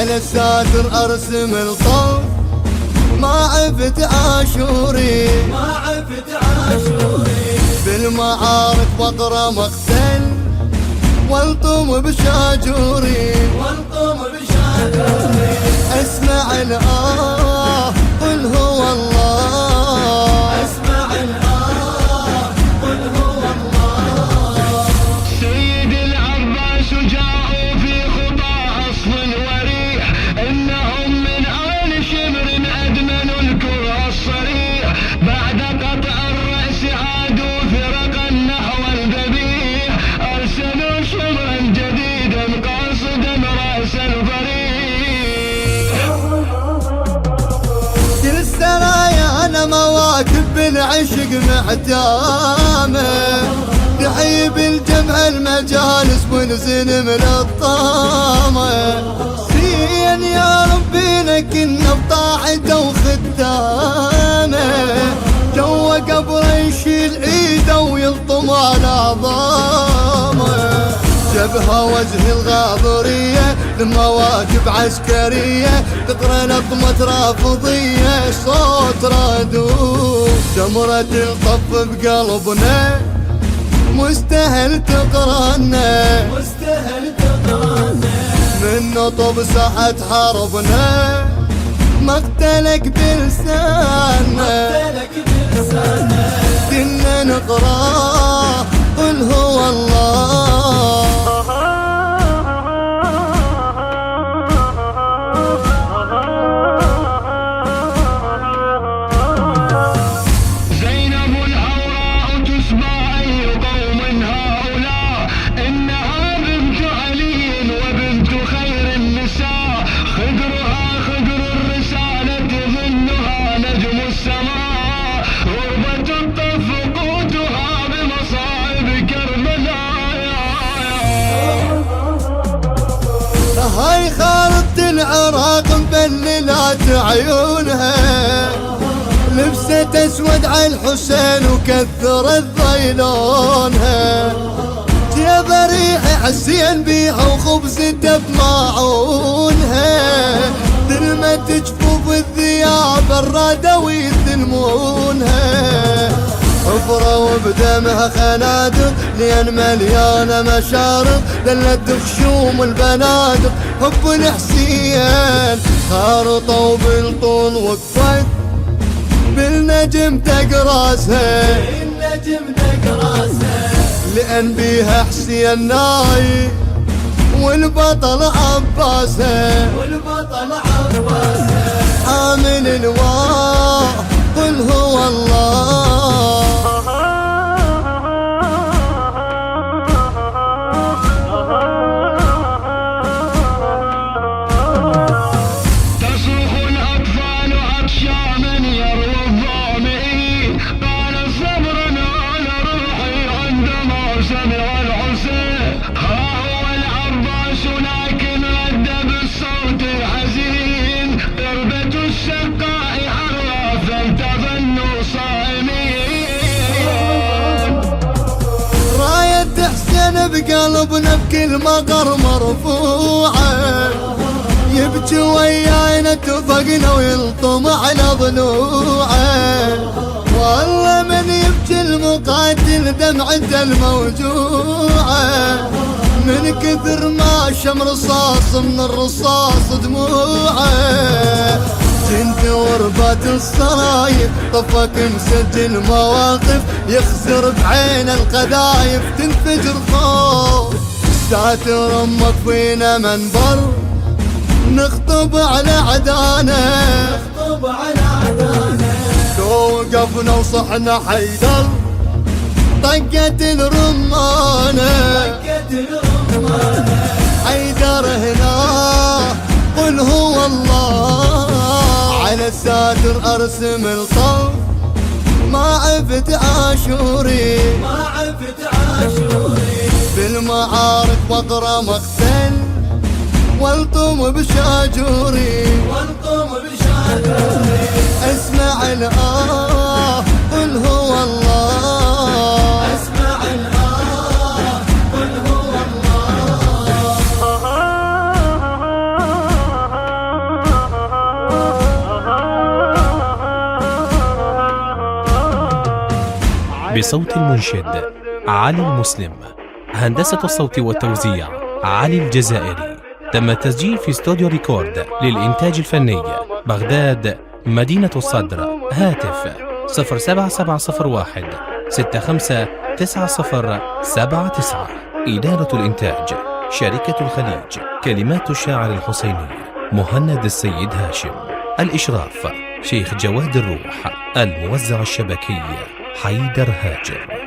على الساتر ارسم الطوف ما عفت عاشوري بالمعارك بقرا مقتل والطم بشاجوري اسمع الآه قل هو الله سيد العباس جاءوا في خطى أصل وريح إنهم من آل شمر أدمنوا الكره الصريح بعد قطع الرأس عادوا فرقا نحو الذبيح أرسلوا شمرا جديدا قاصدا رأس الفريح. كل السرايا أنا مواكب بالعشق معتامة تحيي بالجمع المجالس ونزن من الطامة زين يا ربي لكن بطاعته وختامه جوا قبره يشيل ايده ويلطم على عظامه جبهه وجه الغاضرية لمواكب عسكرية تقرا لطمة رافضية صوت رادو جمرة الطف بقلبنا مستهل تقرانا من نطب ساحة حربنا مقتلك بلساننا كنا نقراه قل هو الله. زينب الحوراء تسمى أي قوم هؤلاء إنها بنت علي وبنت خير النساء خدرها خدر الرسالة ظنها نجم السماء غربة الطف قوتها بمصائب كربلاء. هاي خارطة العراق مبللات عيونها لبست اسود على الحسين وكثر الضيلونها جيب ريح حسين بيها وخبزته بماعونها ذلمت جفوف الثياب الرادة ويثلمونها حفرة وبدمها خنادق لين مليانة مشارق دلت بخشوم البنادق حب الحسين خارطة وبالطول وقفت بالنجم تقراسها لأن بيها حسين ناي والبطل عباسها حامل الواء قل هو الله. تصرخ الأطفال عطشانا يروى الظامئين قال صبرنا على روحي عندما سمع الحسين ها هو العباس لكن رد بالصوت الحزين تربة الشقاء حرة فلتظنوا صائمين. راية حسين بقلبنا بكل مقر مرفوعة يبكي ويانا اتفقنا ويلطم على ضلوعه والله من يبكي المقاتل دمعته الموجوعه من كثر ما شم رصاص من الرصاص دموعه جنت وربات السرايف طفك مسجل مواقف يخزر بعين القذايف تنفجر خوف ساتر امك فينا منبر نخطب على عدانا توقفنا وصحنا حيدر طقت الرمانة حيدر هنا قل هو الله على الساتر ارسم الطوف ما عفت عاشوري بالمعارك بقرا مقتل والطم بشاجوري اسمع الآه قل هو الله. الله بصوت المنشد علي المسلم. هندسة الصوت والتوزيع علي الجزائري. تم التسجيل في استوديو ريكورد للإنتاج الفني بغداد مدينة الصدر. هاتف 07701 659079. إدارة الإنتاج شركة الخليج. كلمات الشاعر الحسيني مهند السيد هاشم. الإشراف شيخ جواد الروح. الموزع الشبكي حيدر هاجر.